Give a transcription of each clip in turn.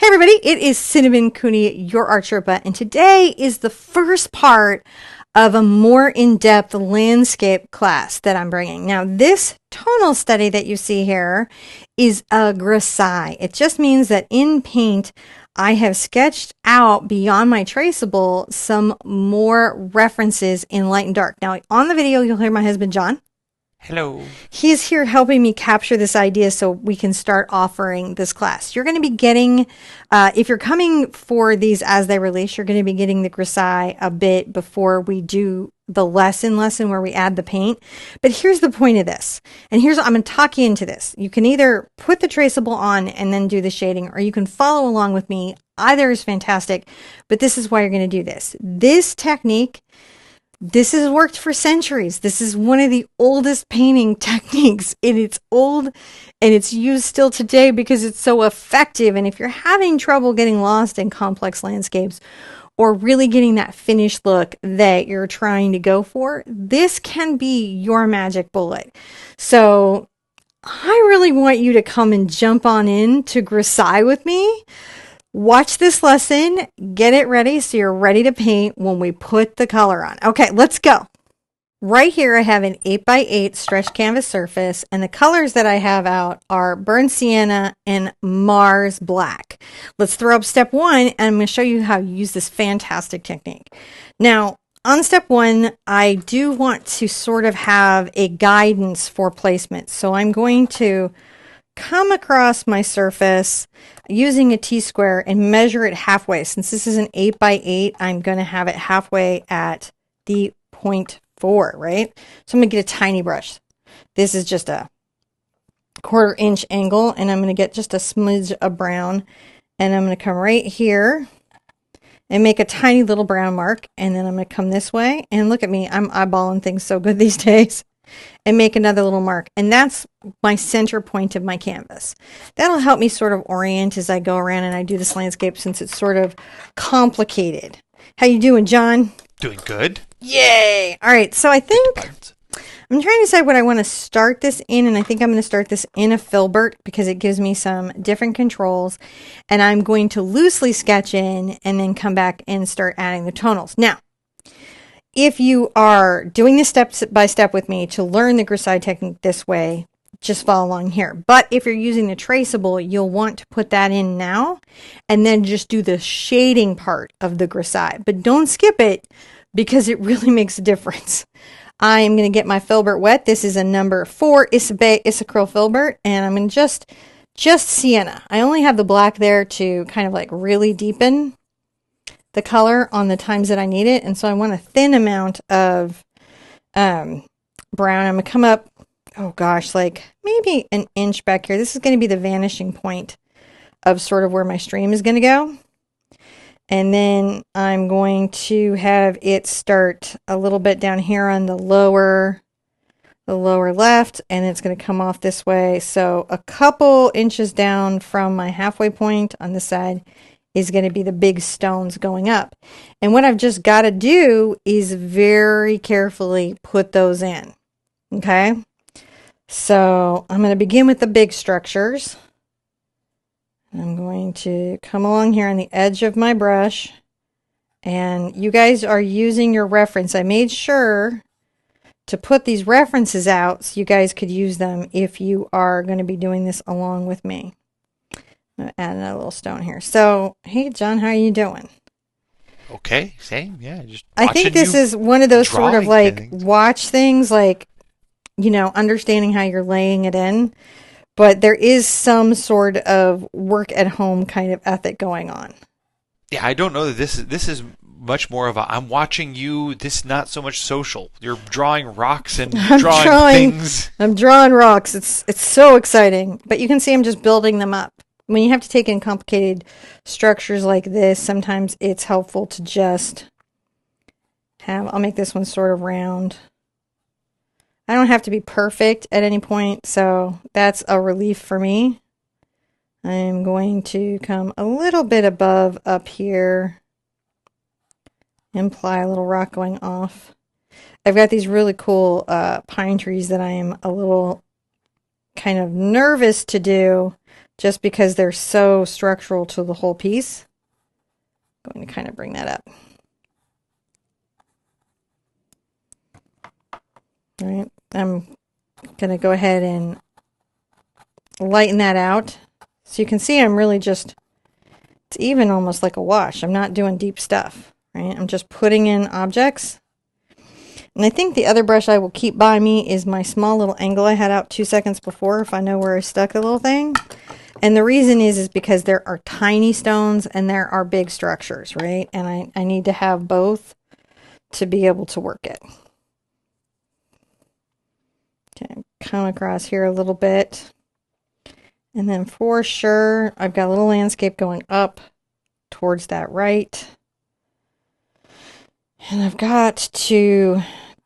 Hey everybody, it is Cinnamon Cooney, your Art Sherpa, and today is the first part of a more in-depth landscape class that I'm bringing. Now, this tonal study that you see here is a Grisaille. It just means that in paint, I have sketched out beyond my traceable some more references in light and dark. Now, on the video, you'll hear my husband, John. Hello. He's here helping me capture this idea so we can start offering this class. You're going to be getting, if you're coming for these as they release, you're going to be getting the Grisaille a bit before we do the lesson where we add the paint. But here's the point of this. And I'm going to talk you into this. You can either put the traceable on and then do the shading, or you can follow along with me. Either is fantastic, but this is why you're going to do this. This technique, this has worked for centuries. This is one of the oldest painting techniques, and it's old and it's used still today because it's so effective. And if you're having trouble getting lost in complex landscapes or really getting that finished look that you're trying to go for, this can be your magic bullet. So I really want you to come and jump on in to Grisaille with me. Watch this lesson, get it ready so you're ready to paint when we put the color on. Okay, let's go. Right here I have an 8x8 stretch canvas surface, and the colors that I have out are Burnt Sienna and Mars Black. Let's throw up step one, and I'm going to show you how you use this fantastic technique. Now, on step one, I do want to sort of have a guidance for placement. So I'm going to come across my surface using a T-square and measure it halfway. Since this is an 8x8, I'm going to have it halfway at the 0.4, right? So I'm going to get a tiny brush. This is just a 1/4 inch angle, and I'm going to get just a smidge of brown, and I'm going to come right here and make a tiny little brown mark, and then I'm going to come this way, and look at me, I'm eyeballing things so good these days, and make another little mark. And that's my center point of my canvas. That'll help me sort of orient as I go around and I do this landscape, since it's sort of complicated. How you doing, John? Doing good. Yay! All right, so I think I'm trying to decide what I want to start this in, and I think I'm going to start this in a filbert because it gives me some different controls, and I'm going to loosely sketch in and then come back and start adding the tonals. Now, if you are doing this step by step with me to learn the Grisaille technique this way, just follow along here. But if you're using the traceable, you'll want to put that in now and then just do the shading part of the Grisaille. But don't skip it because it really makes a difference. I'm going to get my filbert wet. This is a number 4 Isacryl filbert, and I'm going to just Sienna. I only have the black there to kind of like really deepen the color on the times that I need it, and so I want a thin amount of brown. I'm gonna come up, oh gosh, like maybe an inch back here. This is going to be the vanishing point of sort of where my stream is going to go, and then I'm going to have it start a little bit down here on the lower left, and it's going to come off this way. So a couple inches down from my halfway point on this side is going to be the big stones going up. And what I've just got to do is very carefully put those in. Okay? So I'm going to begin with the big structures. I'm going to come along here on the edge of my brush. And you guys are using your reference. I made sure to put these references out so you guys could use them if you are going to be doing this along with me. I'm going to add another little stone here. So, hey, John, how are you doing? Okay, same. Yeah, just I think this is one of those sort of like things. Watch things, like, you know, understanding how you're laying it in. But there is some sort of work at home kind of ethic going on. Yeah, I don't know that this is much more of a I'm watching you. This is not so much social. You're drawing rocks and drawing things. I'm drawing rocks. It's so exciting. But you can see I'm just building them up. When you have to take in complicated structures like this, sometimes it's helpful to just I'll make this one sort of round. I don't have to be perfect at any point, so that's a relief for me. I'm going to come a little bit above up here, imply a little rock going off. I've got these really cool pine trees that I am a little kind of nervous to do just because they're so structural to the whole piece. I'm going to kind of bring that up. All right, I'm going to go ahead and lighten that out. So you can see I'm really just, it's even almost like a wash. I'm not doing deep stuff, right? I'm just putting in objects. And I think the other brush I will keep by me is my small little angle I had out 2 seconds before, if I know where I stuck the little thing. And the reason is because there are tiny stones and there are big structures, right? And I need to have both to be able to work it. Okay, come across here a little bit. And then for sure, I've got a little landscape going up towards that right. And I've got to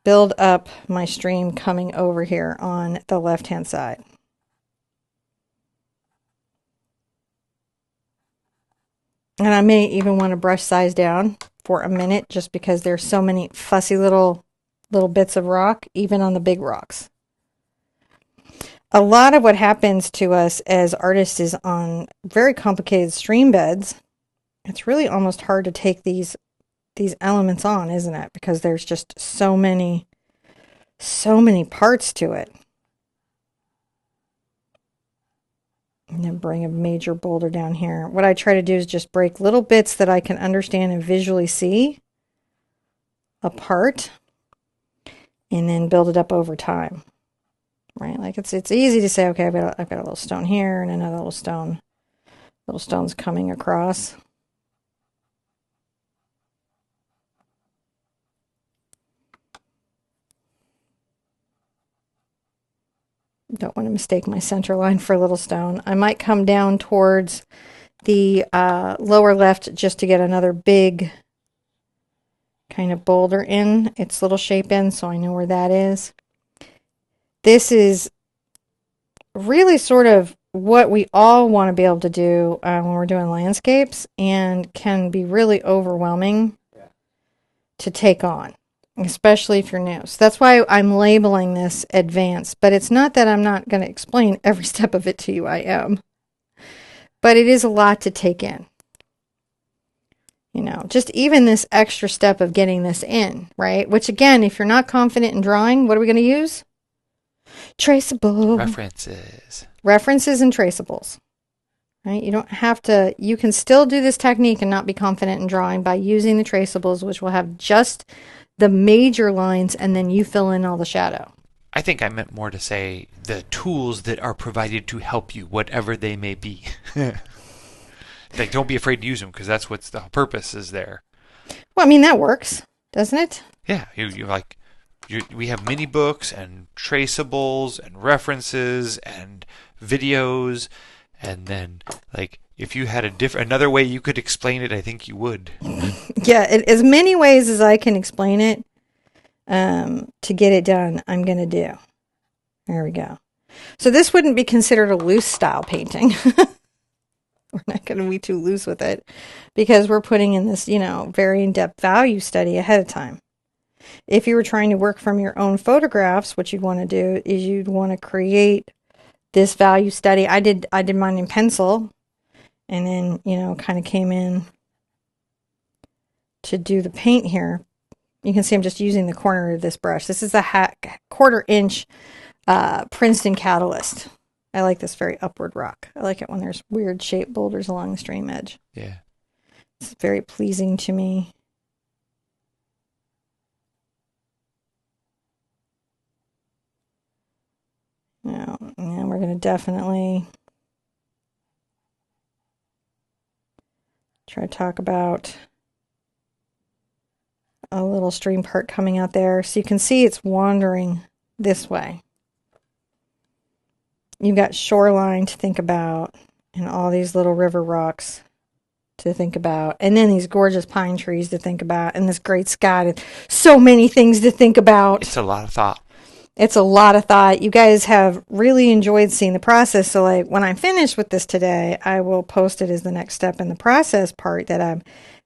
build up my stream coming over here on the left-hand side. And I may even want to brush size down for a minute just because there's so many fussy little bits of rock, even on the big rocks. A lot of what happens to us as artists is on very complicated stream beds. It's really almost hard to take these elements on, isn't it? Because there's just so many parts to it. And then bring a major boulder down here. What I try to do is just break little bits that I can understand and visually see apart, and then build it up over time. Right? Like it's easy to say, okay, I've got a little stone here and another little stone. Little stones coming across. Don't want to mistake my center line for a little stone. I might come down towards the lower left just to get another big kind of boulder in its little shape in, so I know where that is. This is really sort of what we all want to be able to do when we're doing landscapes, and can be really overwhelming to take on, especially if you're new. So that's why I'm labeling this advanced, but it's not that I'm not going to explain every step of it to you. I am. But it is a lot to take in. You know, just even this extra step of getting this in, right? Which again, if you're not confident in drawing, what are we going to use? Traceable. References and traceables. Right? You don't have to, you can still do this technique and not be confident in drawing by using the traceables, which will have just the major lines, and then you fill in all the shadow. I think I meant more to say the tools that are provided to help you, whatever they may be. Like, don't be afraid to use them, because that's what the purpose is there. Well, I mean, that works, doesn't it? Yeah, we have mini books and traceables and references and videos, and then like if you had another way you could explain it, I think you would. Yeah, as many ways as I can explain it to get it done, I'm going to do. There we go. So this wouldn't be considered a loose style painting. We're not going to be too loose with it because we're putting in this, very in-depth value study ahead of time. If you were trying to work from your own photographs, what you'd want to do is you'd want to create this value study. I did mine in pencil, and then, kind of came in to do the paint here. You can see I'm just using the corner of this brush. This is a 1/4 inch Princeton Catalyst. I like this very upward rock. I like it when there's weird shaped boulders along the stream edge. Yeah. It's very pleasing to me. Now we're going to definitely try to talk about a little stream part coming out there. So you can see it's wandering this way. You've got shoreline to think about, and all these little river rocks to think about, and then these gorgeous pine trees to think about, and this great sky. So many things to think about. It's a lot of thought. It's a lot of thought. You guys have really enjoyed seeing the process. So like when I'm finished with this today, I will post it as the next step in the process part that I've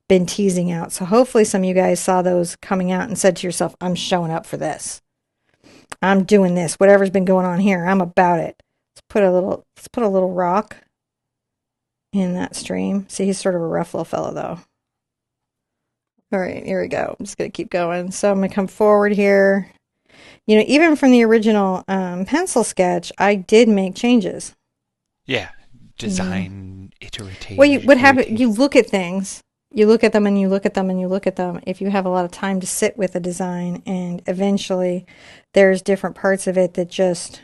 been teasing out. So hopefully some of you guys saw those coming out and said to yourself, I'm showing up for this. I'm doing this. Whatever's been going on here, I'm about it. Let's put a little rock in that stream. See, he's sort of a rough little fellow, though. All right, here we go. I'm just going to keep going. So I'm going to come forward here. You know, even from the original pencil sketch, I did make changes. Yeah. Design, iterate. Well, what happens, you look at things, you look at them and you look at them and you look at them. If you have a lot of time to sit with a design, and eventually there's different parts of it that just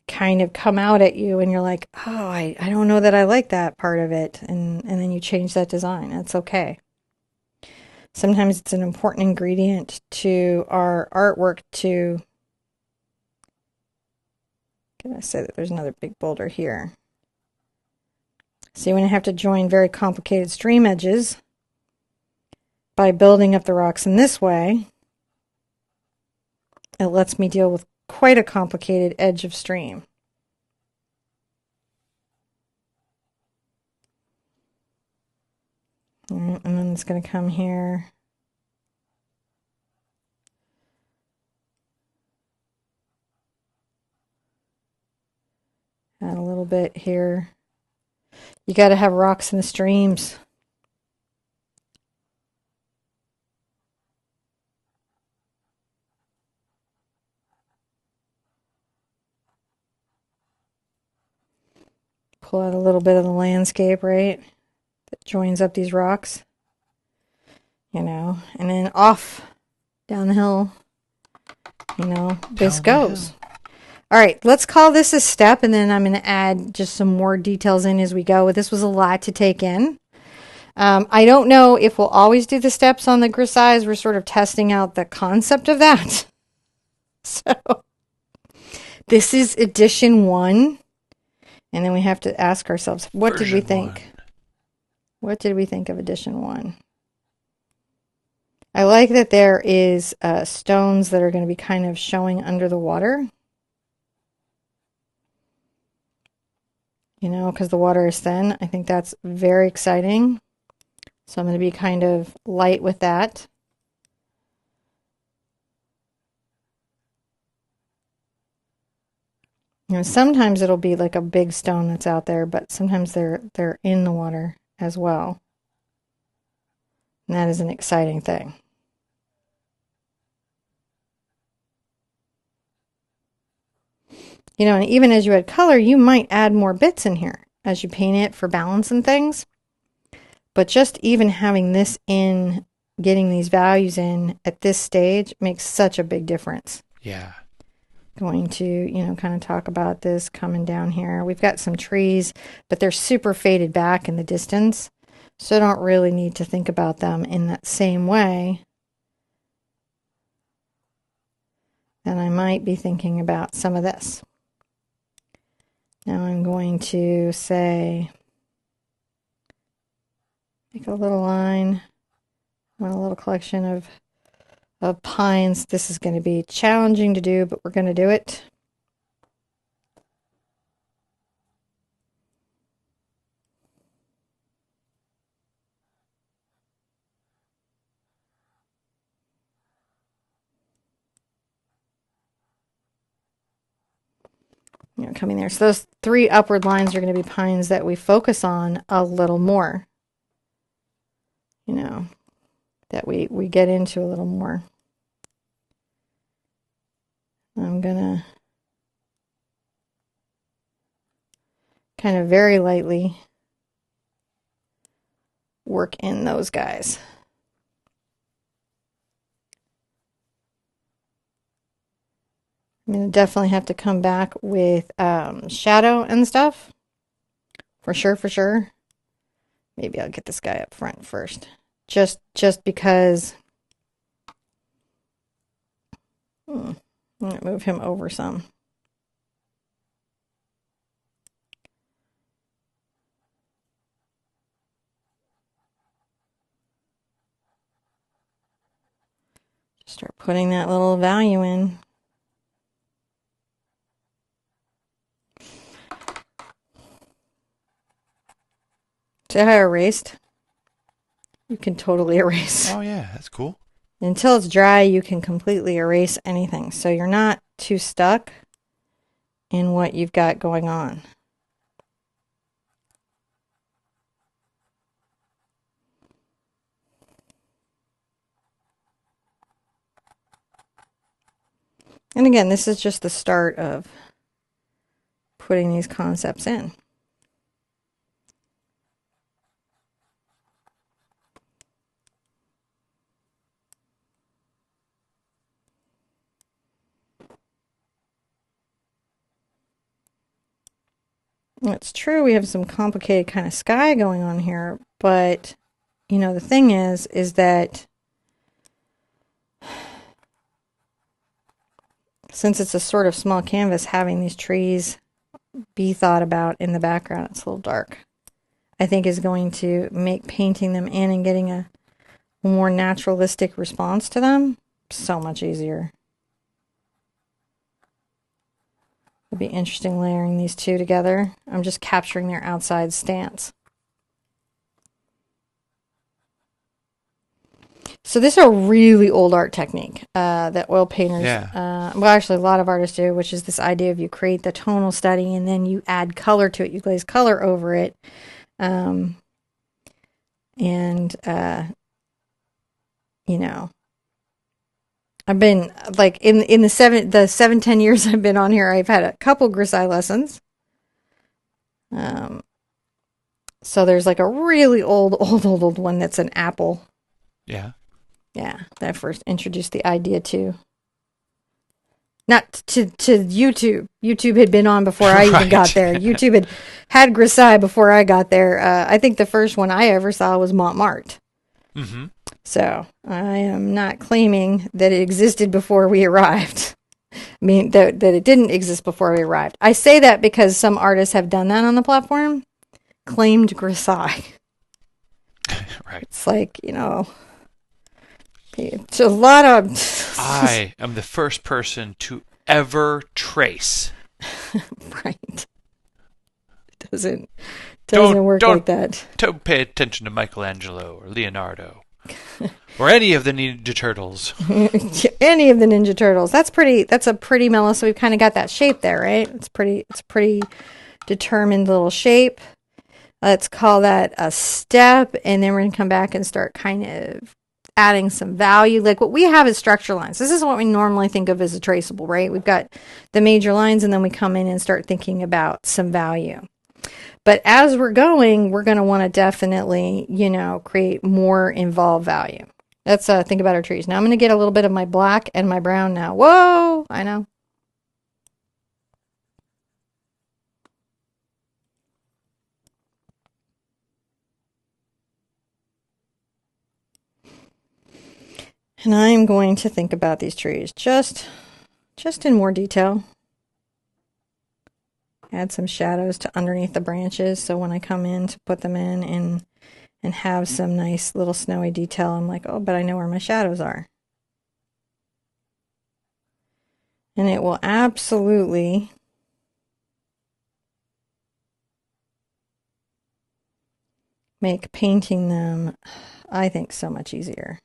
kind of come out at you and you're like, oh, I don't know that I like that part of it. And then you change that design. That's okay. Sometimes it's an important ingredient to our artwork to, can I say that there's another big boulder here? So you want to have to join very complicated stream edges by building up the rocks in this way. It lets me deal with quite a complicated edge of stream. And then it's going to come here. Add a little bit here. You got to have rocks in the streams. Pull out a little bit of the landscape, right? That joins up these rocks. You know, and then off down the hill, you know, this goes. All right, let's call this a step, and then I'm going to add just some more details in as we go. This was a lot to take in. I don't know if we'll always do the steps on the Grisaille. We're sort of testing out the concept of that. So this is edition 1. And then we have to ask ourselves, what did we think? What did we think of edition 1? I like that there is stones that are going to be kind of showing under the water. You know, because the water is thin. I think that's very exciting. So I'm going to be kind of light with that. You know, sometimes it'll be like a big stone that's out there, but sometimes they're in the water as well. And that is an exciting thing. You know, and even as you add color, you might add more bits in here as you paint it for balance and things. But just even having this in, getting these values in at this stage makes such a big difference. Yeah. Going to, you know, kind of talk about this coming down here. We've got some trees, but they're super faded back in the distance. So I don't really need to think about them in that same way. And I might be thinking about some of this. Now I'm going to say, make a little line. I want a little collection of pines. This is going to be challenging to do, but we're going to do it. You know, coming there. So those 3 upward lines are going to be pines that we focus on a little more. You know, that we get into a little more. I'm going to kind of very lightly work in those guys. I'm going to definitely have to come back with shadow and stuff. For sure. Maybe I'll get this guy up front first. Just because. I'm going to move him over some. Start putting that little value in. See how I erased? You can totally erase. Oh yeah, that's cool. Until it's dry, you can completely erase anything. So you're not too stuck in what you've got going on. And again, this is just the start of putting these concepts in. It's true we have some complicated kind of sky going on here, but you know, the thing is that since it's a sort of small canvas, having these trees be thought about in the background, it's a little dark, I think is going to make painting them in and getting a more naturalistic response to them so much easier. It'll be interesting layering these two together. I'm just capturing their outside stance. So this is a really old art technique that oil painters, well, actually a lot of artists do, which is this idea of you create the tonal study and then you add color to it. You glaze color over it. You know, I've been like in the 7-10 years I've been on here, I've had a couple Grisaille lessons. So there's like a really old one that's an apple. Yeah. Yeah, that I first introduced the idea to. Not to YouTube. YouTube had been on before I even got there. YouTube had Grisaille before I got there. I think the first one I ever saw was Montmartre. Mm-hmm. So I am not claiming that it existed before we arrived. I mean, that it didn't exist before we arrived. I say that because some artists have done that on the platform, claimed Grisaille. Right. It's like, you know, it's a lot of... I am the first person to ever trace. Right. It doesn't work like that. Don't pay attention to Michelangelo or Leonardo or any of the Ninja Turtles. Any of the Ninja Turtles. That's a pretty mellow. So we've kind of got that shape there, right? It's pretty determined little shape. Let's call that a step, and then we're going to come back and start kind of adding some value. Like what we have is structure lines. This is what we normally think of as a traceable, right? We've got the major lines, and then we come in and start thinking about some value. But as we're going, we're going to want to definitely, you know, create more involved value. Let's think about our trees. Now I'm going to get a little bit of my black and my brown now. Whoa, I know. And I'm going to think about these trees just in more detail. Add some shadows to underneath the branches, so when I come in to put them in and have some nice little snowy detail, I'm like, oh, but I know where my shadows are. And it will absolutely make painting them, I think, so much easier.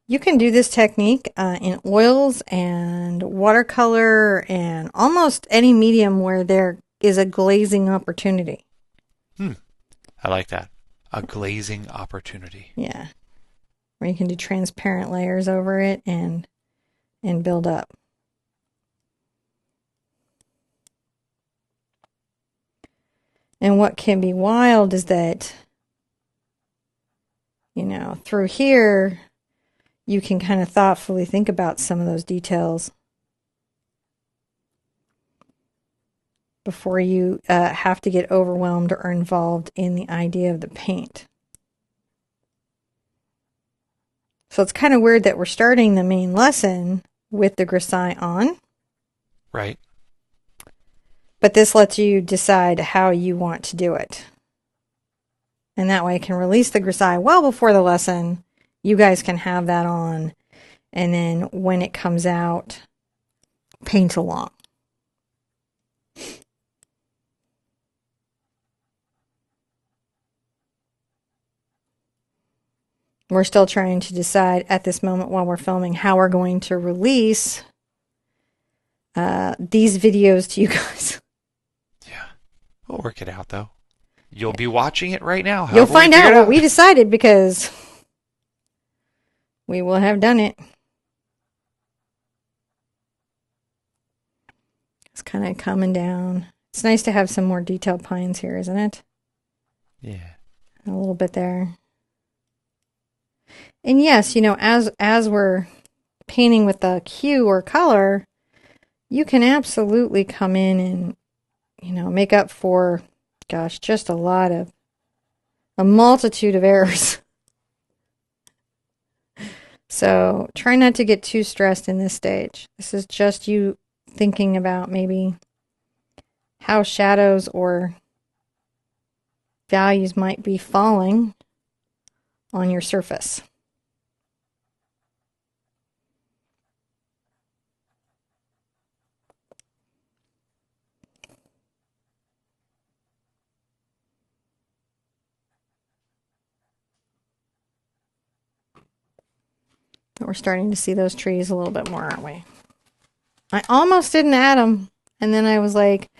You can do this technique in oils and watercolor and almost any medium where there is a glazing opportunity. I like that. A glazing opportunity. Yeah. Where you can do transparent layers over it and build up. And what can be wild is that, you know, through here, you can kind of thoughtfully think about some of those details before you have to get overwhelmed or involved in the idea of the paint. So it's kind of weird that we're starting the main lesson with the Grisaille on. Right. But this lets you decide how you want to do it. And that way I can release the Grisaille well before the lesson. You guys can have that on, and then when it comes out, paint along. We're still trying to decide at this moment while we're filming how we're going to release these videos to you guys. Yeah. We'll work it out, though. You'll be watching it right now. You'll find out what we decided because we will have done it. It's kind of coming down. It's nice to have some more detailed pines here, isn't it? Yeah. A little bit there. And yes, you know, as we're painting with the hue or color, you can absolutely come in and, you know, make up for, gosh, just a multitude of errors. So try not to get too stressed in this stage. This is just you thinking about maybe how shadows or values might be falling on your surface. But we're starting to see those trees a little bit more, aren't we? I almost didn't add them, and then I was like,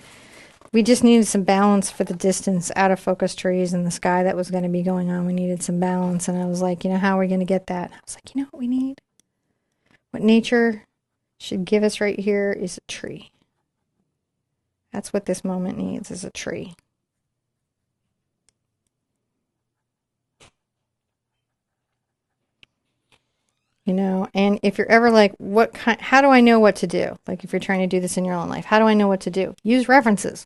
we just needed some balance for the distance, out of focus trees and the sky that was going to be going on. We needed some balance, and I was like, you know, how are we going to get that? I was like, you know what we need? What nature should give us right here is a tree. That's what this moment needs, is a tree. You know, and if you're ever like, how do I know what to do? Like if you're trying to do this in your own life, how do I know what to do? Use references,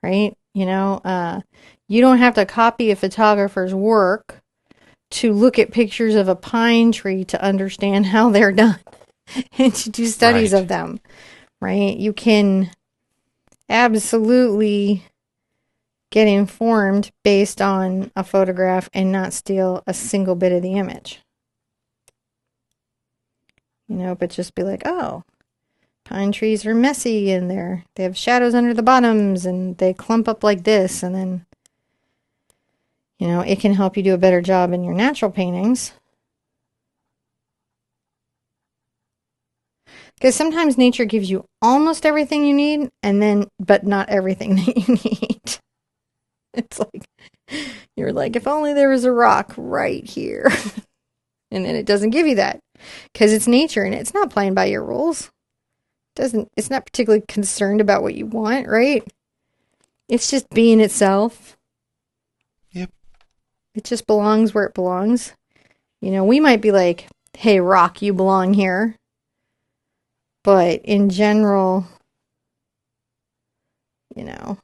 right? You know, you don't have to copy a photographer's work to look at pictures of a pine tree to understand how they're done and to do studies of them, right? You can absolutely get informed based on a photograph and not steal a single bit of the image. You know, but just be like, oh, pine trees are messy and they have shadows under the bottoms and they clump up like this, and then, you know, it can help you do a better job in your natural paintings. Because sometimes nature gives you almost everything you need, and then, but not everything that you need. It's like, you're like, if only there was a rock right here. And then it doesn't give you that. Because it's nature and it's not playing by your rules. It's not particularly concerned about what you want, right? It's just being itself. Yep. It just belongs where it belongs. You know, we might be like, hey, rock, you belong here. But in general, you know,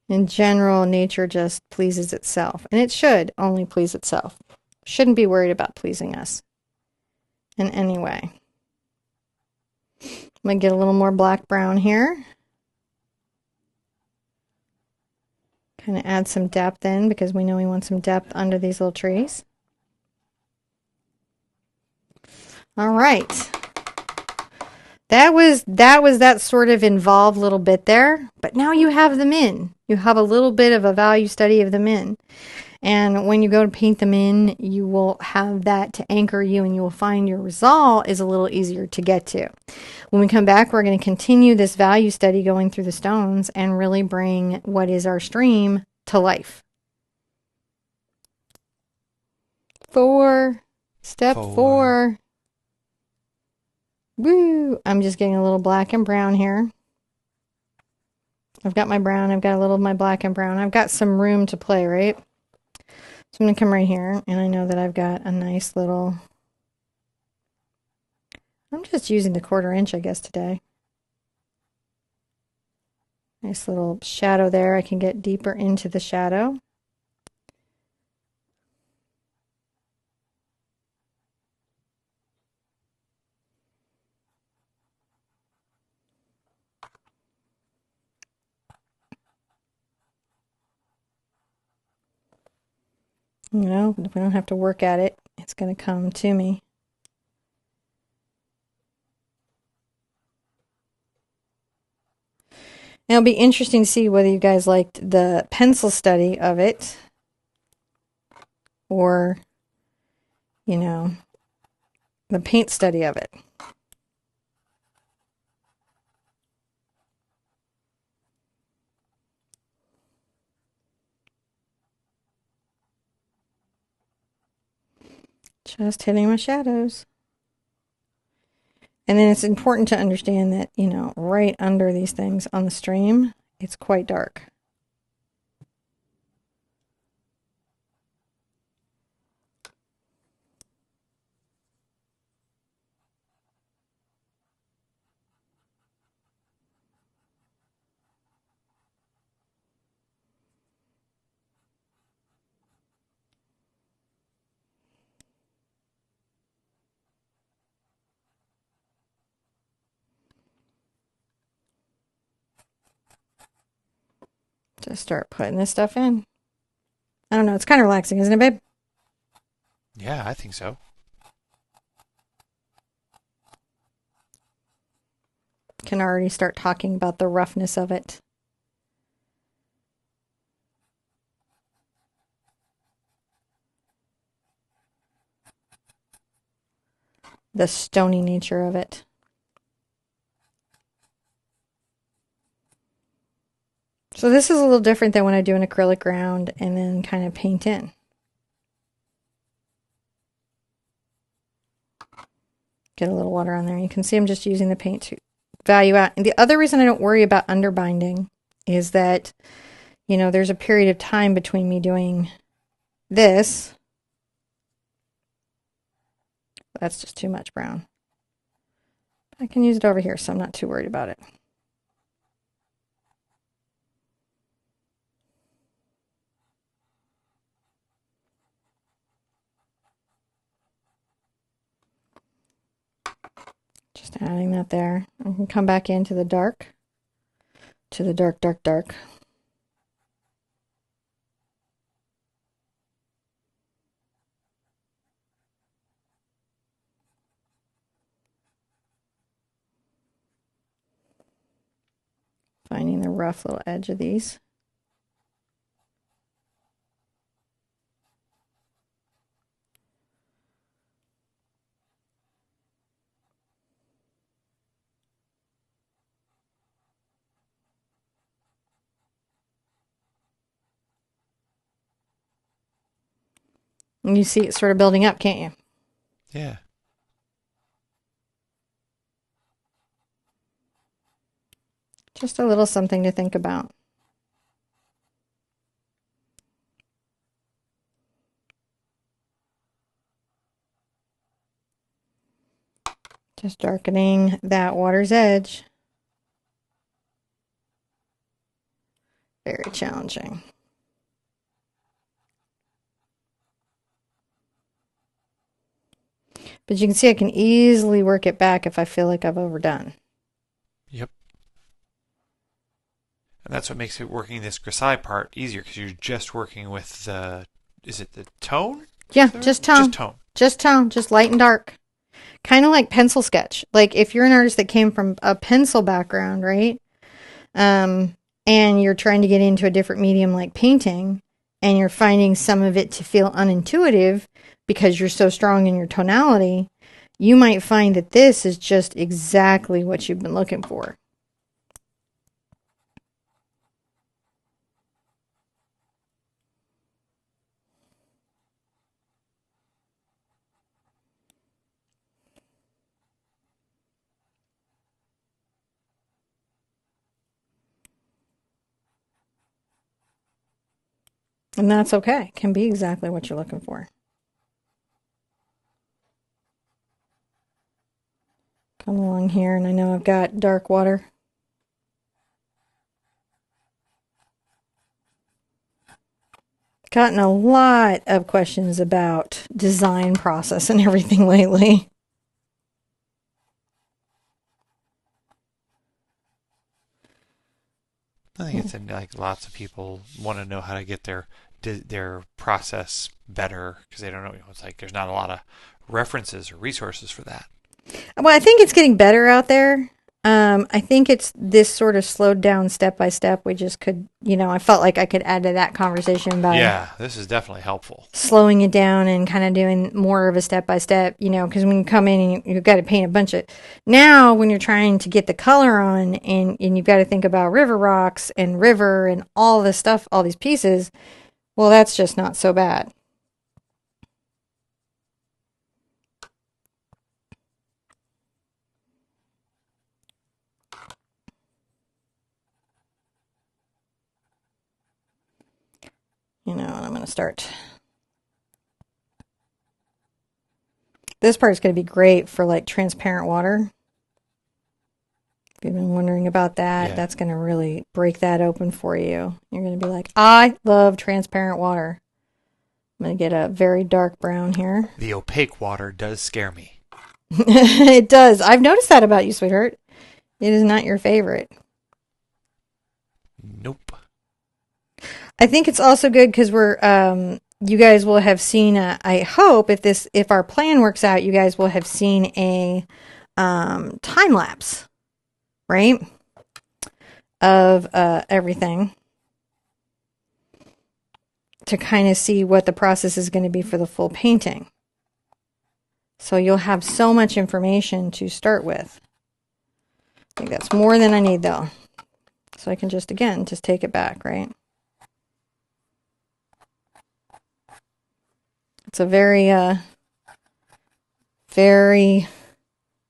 in general, nature just pleases itself. And it should only please itself. Shouldn't be worried about pleasing us in any way. I'm going to get a little more black-brown here. Kind of add some depth in because we know we want some depth under these little trees. All right. That was that sort of involved little bit there, but now you have them in. You have a little bit of a value study of them in. And when you go to paint them in, you will have that to anchor you, and you will find your result is a little easier to get to. When we come back, we're going to continue this value study going through the stones and really bring what is our stream to life. Step four. Woo! I'm just getting a little black and brown here. I've got my brown, I've got a little of my black and brown. I've got some room to play, right? So I'm going to come right here, and I know that I've got a nice little... I'm just using the 1/4 inch, I guess, today. Nice little shadow there. I can get deeper into the shadow. You know, if we don't have to work at it, it's going to come to me. And it'll be interesting to see whether you guys liked the pencil study of it or, you know, the paint study of it. Just hitting my shadows. And then it's important to understand that, you know, right under these things on the stream, it's quite dark. Just start putting this stuff in. I don't know, it's kind of relaxing, isn't it, babe? Yeah, I think so. Can already start talking about the roughness of it. The stony nature of it. So this is a little different than when I do an acrylic ground and then kind of paint in. Get a little water on there. You can see I'm just using the paint to value out. And the other reason I don't worry about underbinding is that, you know, there's a period of time between me doing this. That's just too much brown. I can use it over here, so I'm not too worried about it. Just adding that there. I can come back into the dark, to the dark, dark, dark. Finding the rough little edge of these. And you see it sort of building up, can't you? Yeah. Just a little something to think about. Just darkening that water's edge. Very challenging. But you can see I can easily work it back if I feel like I've overdone. Yep. And that's what makes it working this Grisaille part easier, because you're just working with the, is it the tone? Yeah, just tone. Just tone. Just tone, just light and dark. Kind of like pencil sketch. Like if you're an artist that came from a pencil background, right? And you're trying to get into a different medium like painting, and you're finding some of it to feel unintuitive because you're so strong in your tonality, you might find that this is just exactly what you've been looking for. And that's okay. It can be exactly what you're looking for. Come along here, and I know I've got dark water. Gotten a lot of questions about design process and everything lately. I think it's like lots of people want to know how to get their process better, because they don't know. It's like there's not a lot of references or resources for that. Well, I think it's getting better out there. I think it's this sort of slowed down step by step. We just could, I felt like I could add to that conversation by Yeah, this is definitely helpful. slowing it down and kind of doing more of a step by step, because when you come in and you've got to paint a bunch of, now when you're trying to get the color on and you've got to think about river rocks and river and all this stuff, all these pieces, well, that's just not so bad. And I'm going to start. This part is going to be great for like transparent water. If you've been wondering about that, that's going to really break that open for you. You're going to be like, I love transparent water. I'm going to get a very dark brown here. The opaque water does scare me. It does. I've noticed that about you, sweetheart. It is not your favorite. Nope. I think it's also good because you guys will have seen, I hope if our plan works out, you guys will have seen a time lapse, right? Of everything to kind of see what the process is going to be for the full painting. So you'll have so much information to start with. I think that's more than I need though. So I can just take it back, right? It's a very, very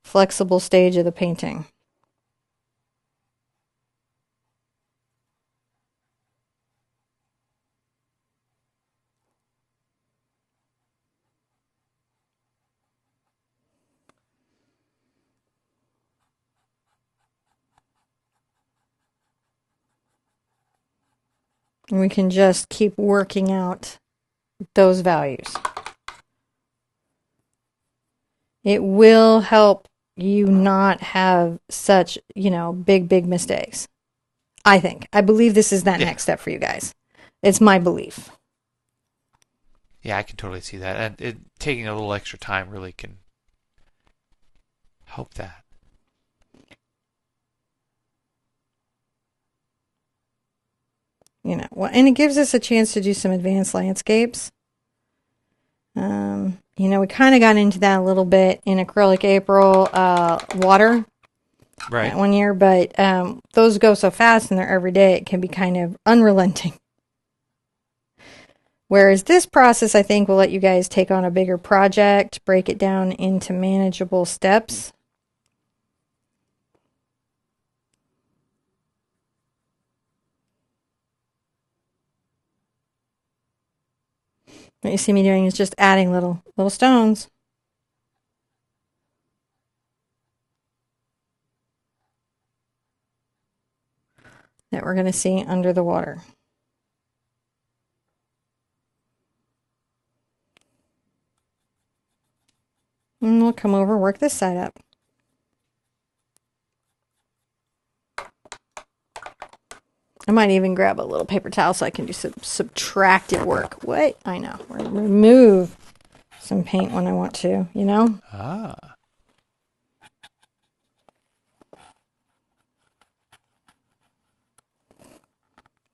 flexible stage of the painting. And we can just keep working out those values. It will help you not have such, big mistakes. I think. I believe this is that next step for you guys. It's my belief. Yeah, I can totally see that. And taking a little extra time really can help that. And it gives us a chance to do some advanced landscapes. We kind of got into that a little bit in Acrylic April water right. One year, but those go so fast and they're every day, it can be kind of unrelenting. Whereas this process, I think, will let you guys take on a bigger project, break it down into manageable steps. What you see me doing is just adding little stones. That we're going to see under the water. And we'll come over, work this side up. I might even grab a little paper towel so I can do some subtractive work. What? I know. Remove some paint when I want to, Ah.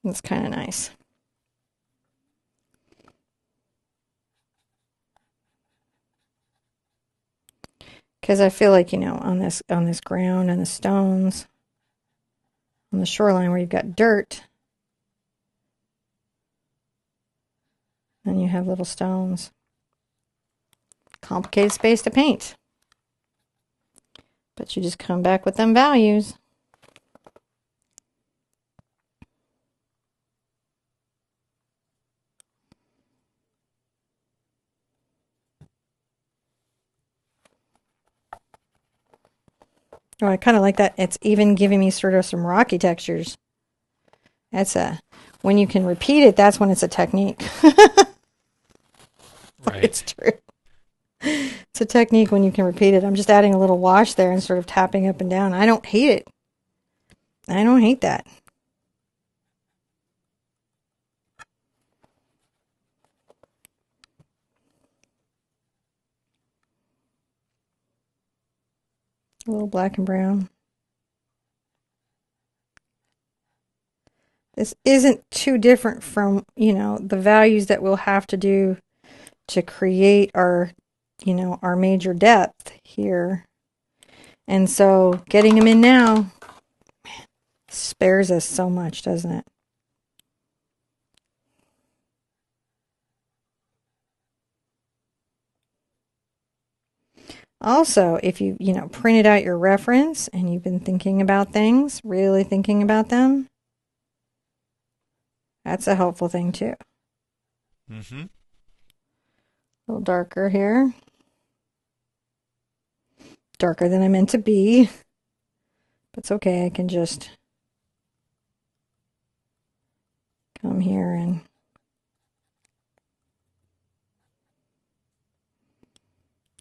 That's kind of nice. Because I feel like, on this ground and the stones, on the shoreline where you've got dirt, then you have little stones. Complicated space to paint. But you just come back with them values. Oh, I kind of like that. It's even giving me sort of some rocky textures. When you can repeat it, that's when it's a technique. Right. It's true. It's a technique when you can repeat it. I'm just adding a little wash there and sort of tapping up and down. I don't hate it. I don't hate that. A little black and brown. This isn't too different from, the values that we'll have to do to create our, our major depth here. And so getting them in now spares us so much, doesn't it? Also, if you, printed out your reference and you've been thinking about things, really thinking about them, that's a helpful thing too. Mm-hmm. A little darker here. Darker than I meant to be. But it's okay, I can just come here and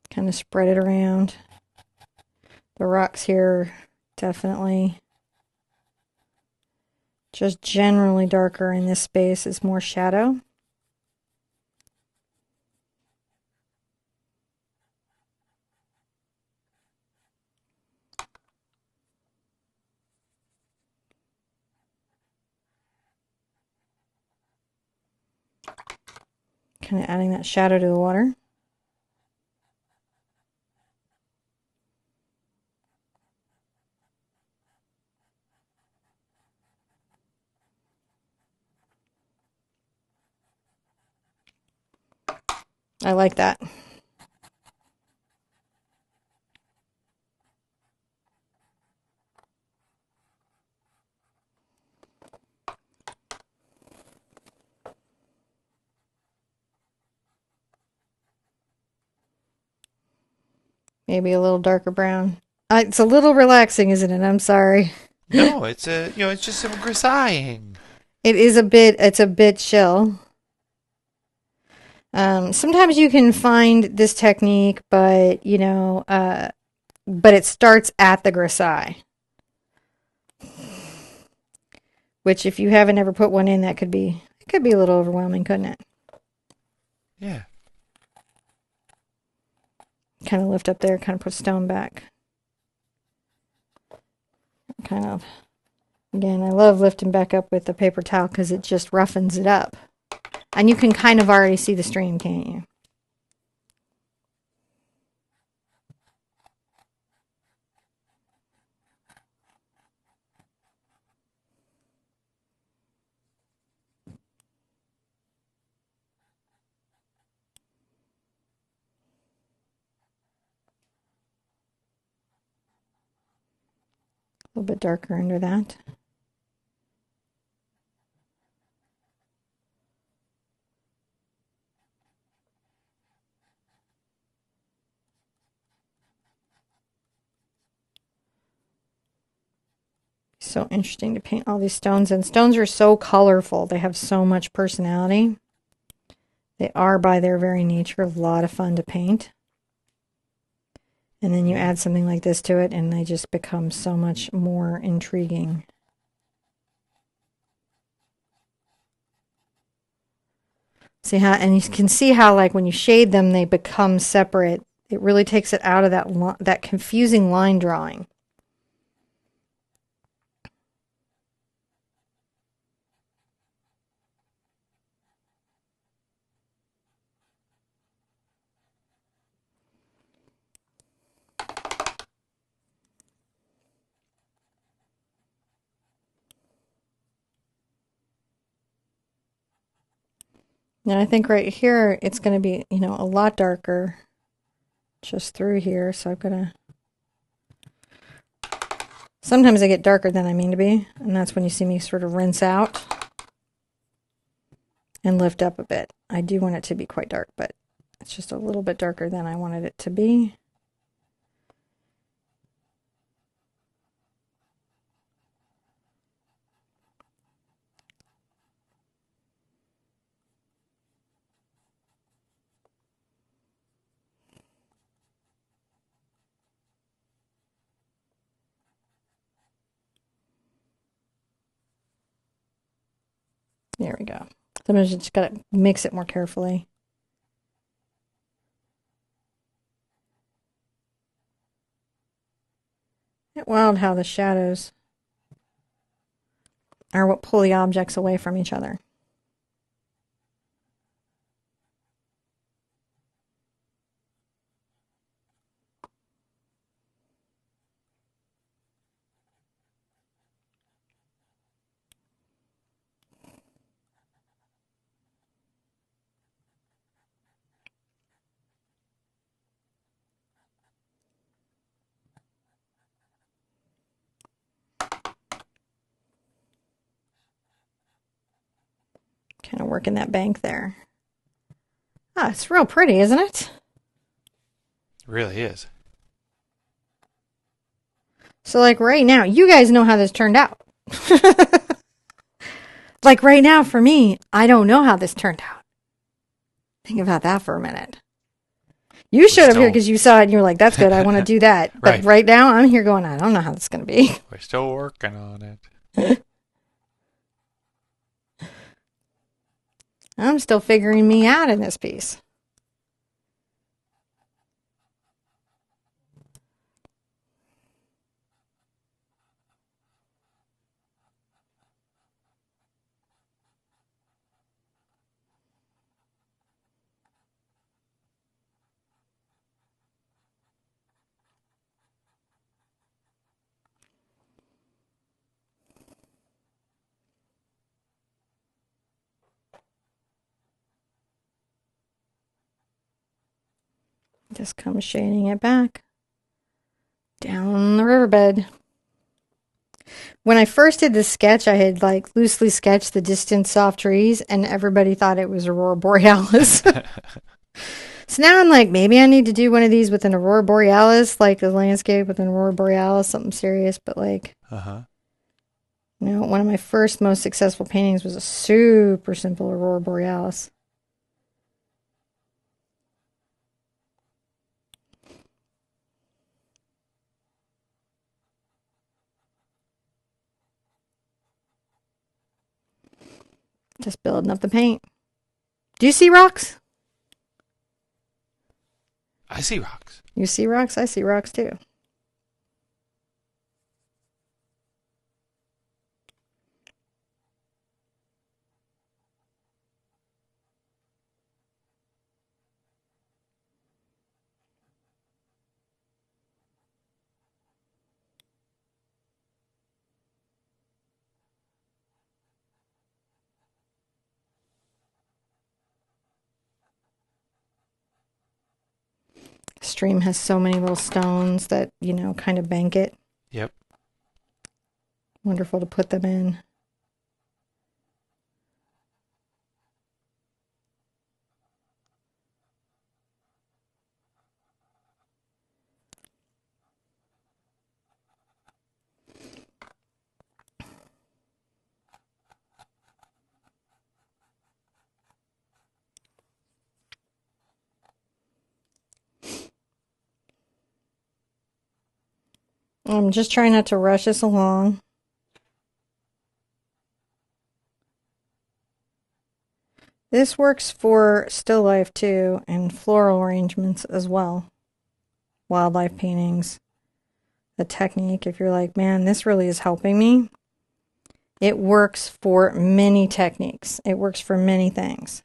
kind of spread it around. The rocks here definitely just generally darker in this space is more shadow. Kind of adding that shadow to the water. I like that. Maybe a little darker brown. It's a little relaxing, isn't it? I'm sorry. No, it's it's just some grisailling. It's a bit chill. Sometimes you can find this technique, but but it starts at the grisaille. Which, if you haven't ever put one in, it could be a little overwhelming, couldn't it? Yeah. Kind of lift up there, kind of put stone back. Kind of, again, I love lifting back up with the paper towel because it just roughens it up. And you can kind of already see the stream, can't you? A little bit darker under that. So interesting to paint all these stones. And stones are so colorful. They have so much personality. They are, by their very nature, a lot of fun to paint. And then you add something like this to it, and they just become so much more intriguing. See how, and you can see how, like, when you shade them, they become separate. It really takes it out of that confusing line drawing. Now I think right here it's going to be, a lot darker just through here. So I'm going to, sometimes I get darker than I mean to be. And that's when you see me sort of rinse out and lift up a bit. I do want it to be quite dark, but it's just a little bit darker than I wanted it to be. There we go. Sometimes you just got to mix it more carefully. It's wild how the shadows are what pull the objects away from each other. Kind of working that bank there. Ah, it's real pretty, isn't it? It really is. So like right now, you guys know how this turned out. Like right now for me, I don't know how this turned out. Think about that for a minute. You showed up here because you saw it and you were like, that's good, I want to do that. Right. But right now I'm here going, I don't know how this is going to be. We're still working on it. I'm still figuring me out in this piece. Just come shading it back down the riverbed. When I first did this sketch, I had like loosely sketched the distant soft trees, and everybody thought it was Aurora Borealis. So now I'm like, maybe I need to do one of these with an Aurora Borealis, like a landscape with an Aurora Borealis, something serious. But like, you know, one of my first most successful paintings was a super simple Aurora Borealis. Just building up the paint. Do you see rocks? I see rocks. You see rocks? I see rocks too. Stream has so many little stones that, you know, kind of bank it. Yep. Wonderful to put them in. I'm just trying not to rush this along. This works for still life too, and floral arrangements as well. Wildlife paintings. The technique, if you're like, man, this really is helping me. It works for many techniques. It works for many things.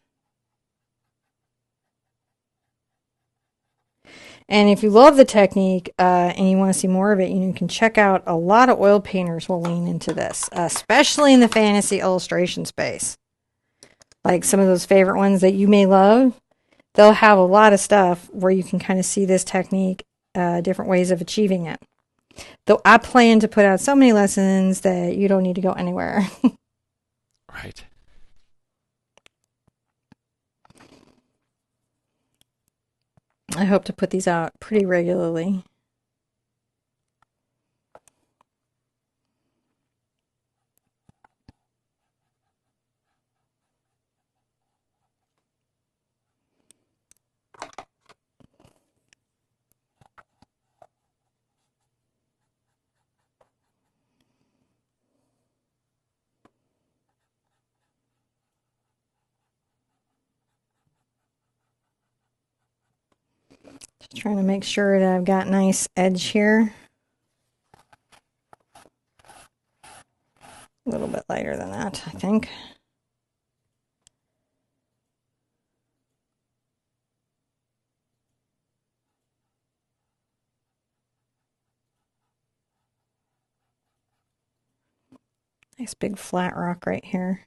And if you love the technique and you want to see more of it, you can check out a lot of oil painters will lean into this, especially in the fantasy illustration space. Like some of those favorite ones that you may love, they'll have a lot of stuff where you can kind of see this technique, different ways of achieving it. Though I plan to put out so many lessons that you don't need to go anywhere. Right. I hope to put these out pretty regularly. Just trying to make sure that I've got nice edge here. A little bit lighter than that, I think. Nice big flat rock right here.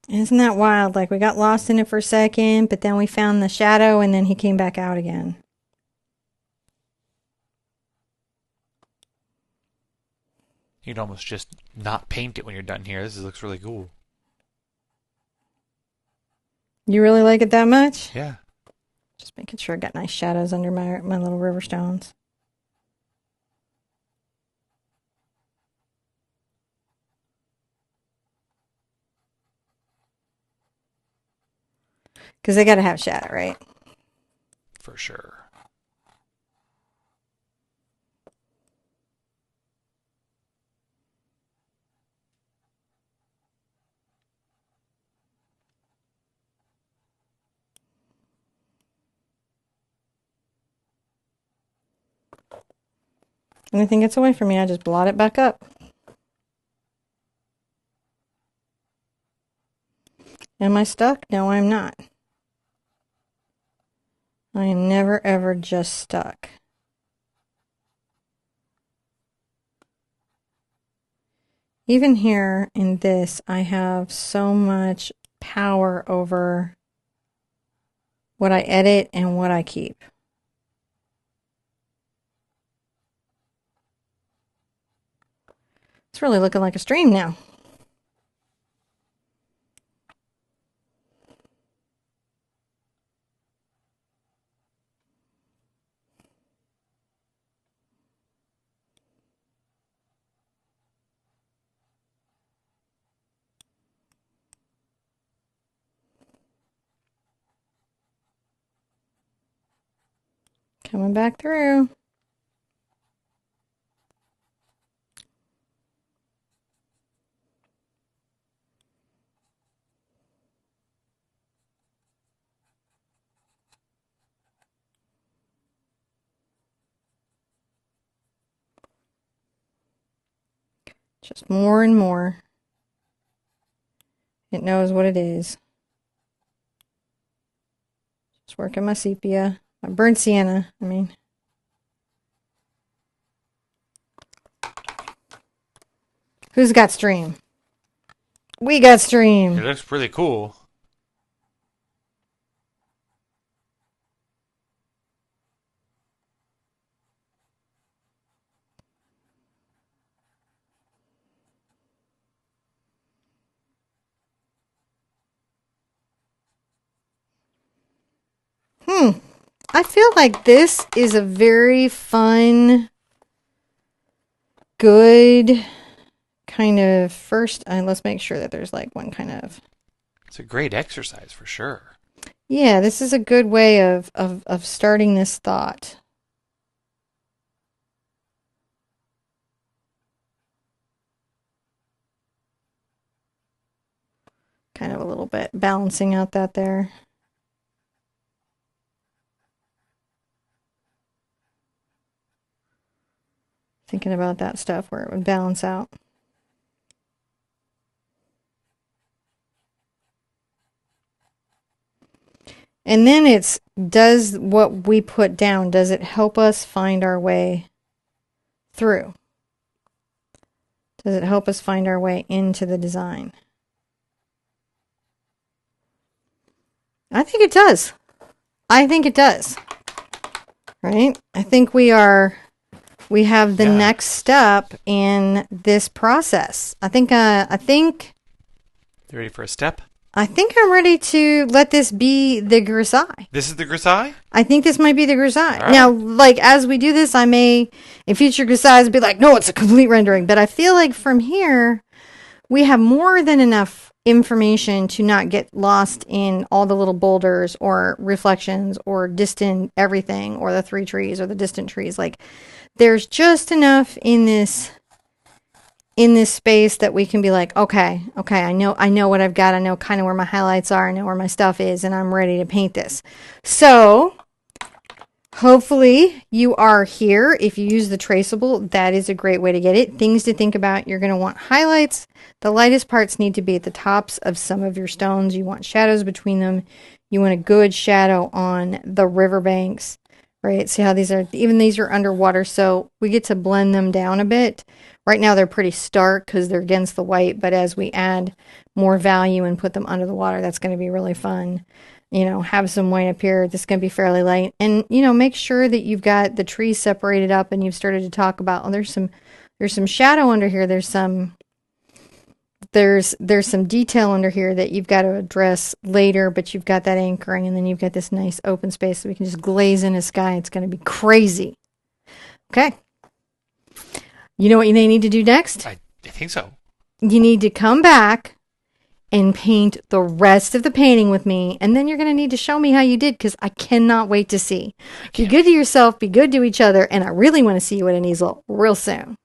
Isn't that wild? Like, we got lost in it for a second, but then we found the shadow and then he came back out again. You'd almost just not paint it when you're done here. This looks really cool. You really like it that much? Yeah. Just making sure I got nice shadows under my little river stones. Because they got to have shadow, right? For sure. Anything gets away from me, I just blot it back up. Am I stuck? No, I'm not. I am never ever just stuck. Even here in this, I have so much power over what I edit and what I keep. It's really looking like a stream now. Coming back through. Just more and more. It knows what it is. Just working my sepia. My burnt sienna, I mean. Who's got stream? We got stream. It looks pretty cool. I feel like this is a very fun, good kind of first. Let's make sure that there's like one kind of. It's a great exercise for sure. Yeah, this is a good way of starting this thought. Kind of a little bit balancing out that there. Thinking about that stuff where it would balance out. And then it's, does what we put down, does it help us find our way through? Does it help us find our way into the design? I think it does. I think it does. Right? I think we have the next step in this process. I think You ready for a step? I think I'm ready to let this be the Grisaille. This is the Grisaille? I think this might be the Grisaille. Right. Now, like, as we do this, I may, in future Grisailles, be like, no, it's a complete rendering. But I feel like from here, we have more than enough information to not get lost in all the little boulders or reflections or distant everything or the three trees or the distant trees. Like, there's just enough in this in this space that we can be like, okay, I know what I've got. I know kind of where my highlights are. I know where my stuff is, and I'm ready to paint this. So hopefully you are here. If you use the traceable, that is a great way to get it. Things to think about. You're going to want highlights. The lightest parts need to be at the tops of some of your stones. You want shadows between them. You want a good shadow on the riverbanks, right? See how these are, even these are underwater, so we get to blend them down a bit. Right now they're pretty stark because they're against the white, but as we add more value and put them under the water, that's going to be really fun. You know, have some white up here. This is going to be fairly light. And, you know, make sure that you've got the trees separated up and you've started to talk about, oh, there's some shadow under here. There's some detail under here that you've got to address later, but you've got that anchoring, and then you've got this nice open space so we can just glaze in the sky. It's going to be crazy. Okay. You know what you need to do next? I think so. You need to come back and paint the rest of the painting with me, and then you're going to need to show me how you did, because I cannot wait to see. Be good to yourself, be good to each other, and I really want to see you at an easel real soon.